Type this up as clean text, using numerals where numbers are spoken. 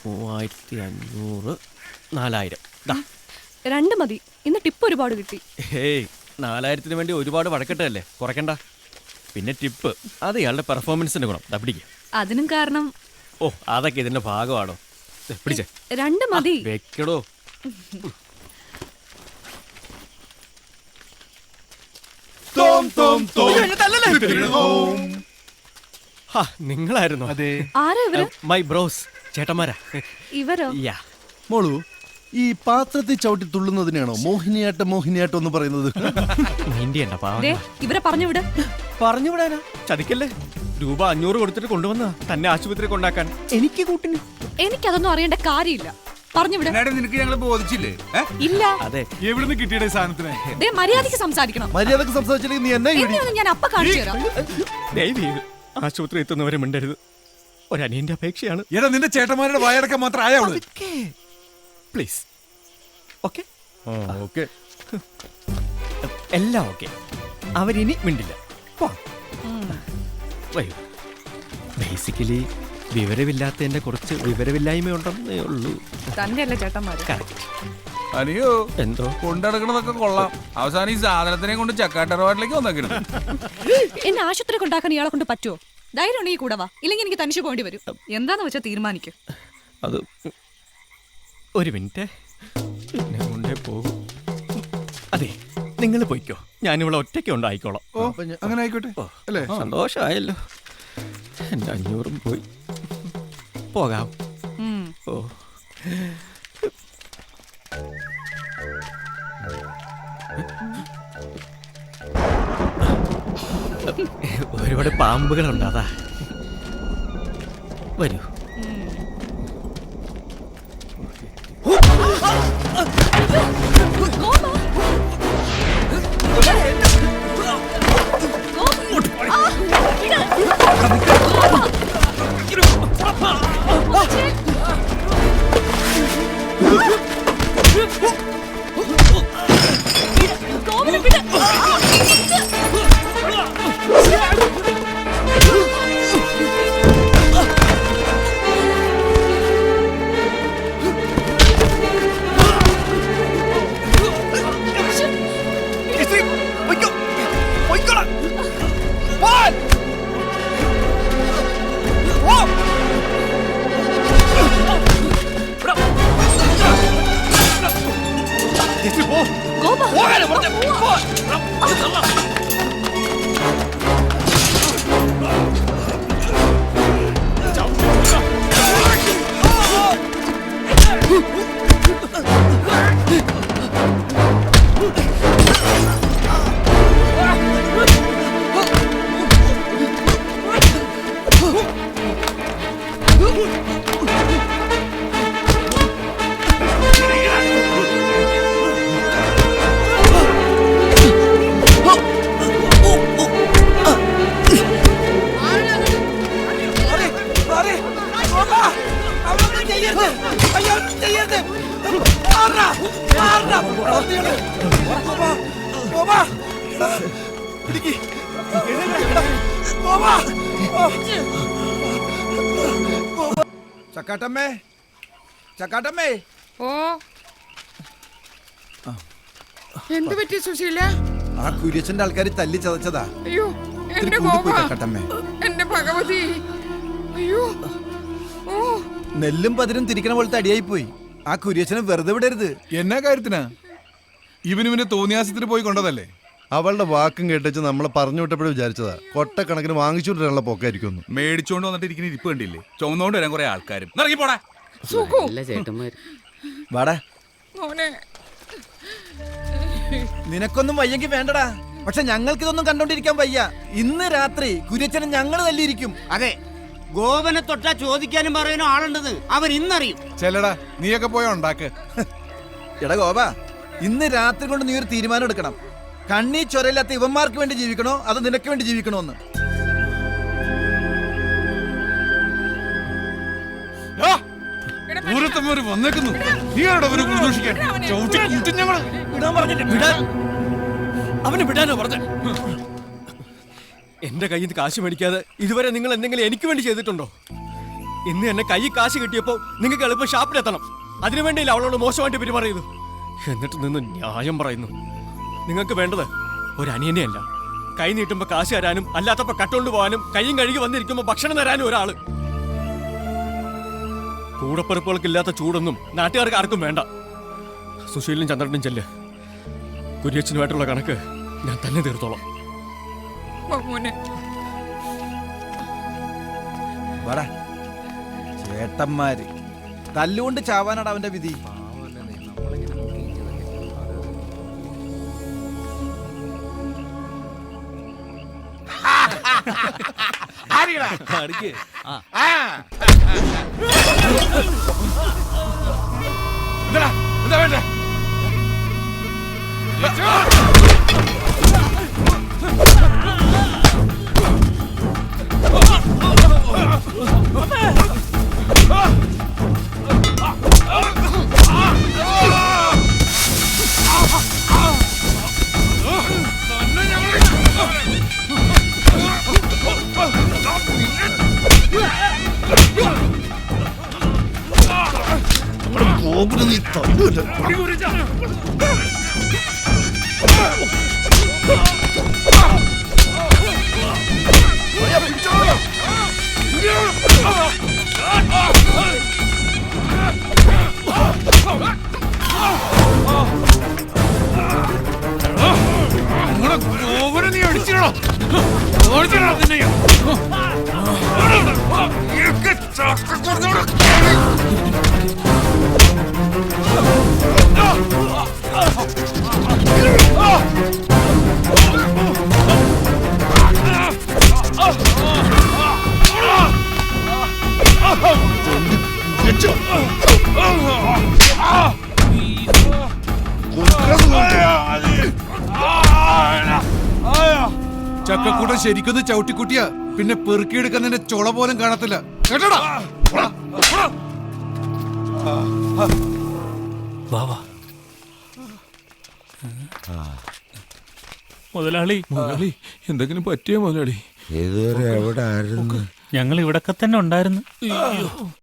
3500 4000. രണ്ട് മതി. ഇന്ന് ടിപ്പ് ഒരുപാട് കിട്ടി. ഹേയ് 4000-ന് വേണ്ടി ഒരുപാട് വഴക്കെട്ടല്ലേ, കുറയ്ക്കണ്ട. പിന്നെ ടിപ്പ് അത് ഇയാളുടെ പെർഫോമൻസിന്റെ ഗുണം. പിടിക്കുക. അതിനും കാരണം ഓ അതൊക്കെ ഇതിന്റെ ഭാഗമാണോ? പിടിച്ചേ. രണ്ട് മതി. വെക്കടോ. നിങ്ങളായിരുന്നു? അതെ. ആരാ ഇവര്? മൈ ബ്രോസ്, ചേട്ടന്മാരാ ഇവരോ? മോളു, ഈ പാത്രത്തിൽ ചവിട്ടി തുള്ളുന്നതിനാണോ മോഹിനിയാട്ടം എന്ന് പറയുന്നത്? ഇവരെ പറഞ്ഞു വിട്. പറഞ്ഞു വിടാനാ? ചതിക്കല്ലേ. രൂപ 500 കൊടുത്തിട്ട് കൊണ്ടുവന്ന തന്നെ ആശുപത്രി കൊണ്ടാക്കാൻ. എനിക്ക് കൂട്ടിന്. എനിക്കതൊന്നും അറിയേണ്ട കാര്യമില്ല. പറഞ്ഞു വിട്. നിനക്ക് ഞങ്ങള് ബോധിച്ചില്ലേ? ഇല്ല. അതെ. എവിടുന്ന് കിട്ടിയ സാധനത്തിന്? മര്യാദക്ക് സംസാരിക്കണം. മര്യാദക്ക് സംസാരിച്ചില്ലെങ്കിൽ നീ എന്നെ ഞാൻ അപ്പ കാണിച്ചു തരാം. ആശുപത്രി എത്തുന്നവരെ മിണ്ടരുത്. ഒരനിയന്റെ അപേക്ഷയാണ്. എടാ നിന്റെ ചേട്ടന്മാരുടെ വായടക്കം മാത്രം ആയോളൂ. പ്ലീസ്. ഓക്കെ ഓക്കെ, എല്ലാം ഓക്കെ. അവരിനി മിണ്ടില്ല. വരൂ. ബേസിക്കലി വിവരമില്ലാത്തതിന്റെ കുറച്ച് വിവരമില്ലായ്മയുണ്ടെന്നേ ഉള്ളൂ. തന്നെയല്ലേ ചേട്ടന്മാര്? അനിയോ എന്തോ കൊണ്ടടക്കണതൊക്കെ കൊള്ളാം. അവസാനം ഈ സാധനത്തിനെ കൊണ്ട് ചക്കാട്ടറവാട്ടിലേക്ക് വന്നേക്കണം. എന്നെ ആശുപത്രി കൊണ്ടാക്കാൻ ഇയാളെ കൊണ്ട് പറ്റുമോ? ധൈര്യം ഉണ്ടെങ്കിൽ കൂടെ വാ, ഇല്ലെങ്കിൽ എനിക്ക് തനിച്ചു പോകേണ്ടി വരും. എന്താന്ന് വെച്ചാൽ തീരുമാനിക്കും. അത് ഒരു മിനിറ്റ്, എന്നെ കൊണ്ടേ പോകും. അതെ, നിങ്ങൾ പോയിക്കോ, ഞാനിവിടെ ഒറ്റയ്ക്ക് ഉണ്ടായിക്കോളാം. അങ്ങനെ ആയിക്കോട്ടെ അല്ലേ? സന്തോഷമായല്ലോ. എൻ്റെ 500 പോയി. പോകാം. ഓ ഒരുപാട് പാമ്പുകളുണ്ട്, അതാ. വരൂ. ചക്കാട്ടമ്മേ, ചക്കാട്ടമ്മേ. ഓ, എന്ത് പറ്റി സുശീല? ആ കുര്യച്ചന്റെ ആൾക്കാർ തല്ലി ചതച്ചതാ. അയ്യോ എന്റെ ചക്കാട്ടമ്മേ, എന്റെ ഭഗവതി. അയ്യോ, ഓ, നെല്ലും പതിരും തിരിക്കണ പോലത്തെ അടിയായി പോയി. ആ കുര്യച്ചനെ വെറുതെ വിടരുത്. എന്നാ കാര്യത്തിനാ? ഇവനിവന്റെ തോന്നിയാസത്തിന് പോയി കൊണ്ടതല്ലേ? അവളുടെ വാക്കും കേട്ടിച്ച് നമ്മളെ പറഞ്ഞു വിട്ടപ്പോഴും വിചാരിച്ചതാ കൊട്ടക്കണക്കിന് വാങ്ങിച്ചുകൊണ്ടിരാനുള്ള പോക്കായിരിക്കും. മേടിച്ചോണ്ട് വന്നിട്ട് ഇരിക്കുന്ന ഇരിപ്പ് കണ്ടില്ലേ? ചുമന്നോണ്ട് വരാൻ കുറെ ആൾക്കാരും. ഇറങ്ങിപ്പോടാ. വാടാ. മോനെ, നിനക്കൊന്നും വയ്യെങ്കിൽ വേണ്ടടാ. പക്ഷെ ഞങ്ങൾക്ക് ഇതൊന്നും കണ്ടോണ്ടിരിക്കാൻ വയ്യ. ഇന്ന് രാത്രി കുര്യച്ചനെ ഞങ്ങൾ തല്ലിയിരിക്കും. അതെ, ഗോപനെ തൊട്ടാ ചോദിക്കാനും പറയാനും ആളുണ്ടെന്ന് അവൻ ഇന്നറിയും. ചെല്ലടാ, നീയൊക്കെ പോയ ഉണ്ടാക്ക്. എടാ ഗോപ, ഇന്ന് രാത്രി കൊണ്ട് നീ ഒരു തീരുമാനം എടുക്കണം. കണ്ണീ ചൊരയില്ലാത്ത ഇവന്മാർക്ക് വേണ്ടി ജീവിക്കണോ അതോ നിനക്ക് വേണ്ടി ജീവിക്കണോ എന്ന്. വന്നേക്കുന്നു. നീ അവന് വിടാനോ പറഞ്ഞ? എന്റെ കയ്യിൽ നിന്ന് കാശ് മേടിക്കാതെ ഇതുവരെ നിങ്ങൾ എന്തെങ്കിലും എനിക്ക് വേണ്ടി ചെയ്തിട്ടുണ്ടോ? ഇന്ന് എന്നെ കൈ കാശ് കിട്ടിയപ്പോ നിങ്ങൾക്ക് എളുപ്പം ഷാപ്പിലെത്തണം. അതിനുവേണ്ടിയില്ല അവളോട് മോശമായിട്ട് പെരുമാറിയത്. എന്നിട്ട് നിന്ന് ന്യായം പറയുന്നു. നിങ്ങൾക്ക് വേണ്ടത് ഒരു അനിയനെയല്ല, കൈ നീട്ടുമ്പോ കാശ് തരാനും അല്ലാത്തപ്പോ കട്ടുകൊണ്ട് പോകാനും കൈയും കഴുകി വന്നിരിക്കുമ്പോ ഭക്ഷണം തരാനും ഒരാള്. കൂടപ്പിറപ്പുകൾക്കില്ലാത്ത ചൂടൊന്നും നാട്ടുകാർക്ക് ആർക്കും വേണ്ട. സുശീലിനും ചന്ദ്രനും ചെല്ല്. കുര്യച്ചനുമായിട്ടുള്ള കണക്ക് ഞാൻ തന്നെ തീർത്തോളാം. വാ മോനെ. വാടാ ചേട്ടന്മാര് തല്ലുകൊണ്ട് ചാവാനാണ് അവന്റെ വിധി. എന്താ വേണ്ടേ? ഗോപനെ നീ തന്നൂല. നീ അടിച്ചിടോ നിന്നെ. ചക്കക്കൂട്ടം ശരിക്കൊന്ന് ചവിട്ടിക്കുട്ടിയ പിന്നെ പെറുക്കിയെടുക്കാൻ നിന്റെ ചുള പോലും കാണത്തില്ല കേട്ടോടാ. മുതലാളി എന്തെങ്കിലും പറ്റിയോ മുതലാളി? ഞങ്ങൾ ഇവിടൊക്കെ തന്നെ ഉണ്ടായിരുന്നു.